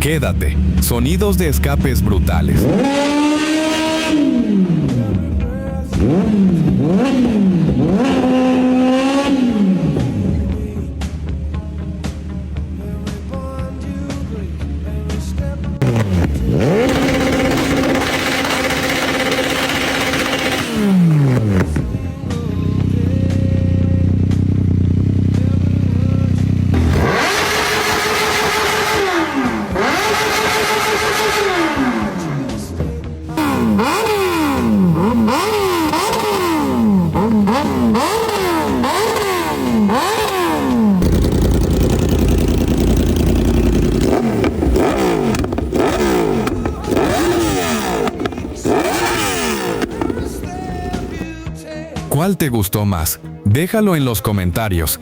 Quédate, sonidos de escapes brutales. ¿Cuál te gustó más? Déjalo en los comentarios.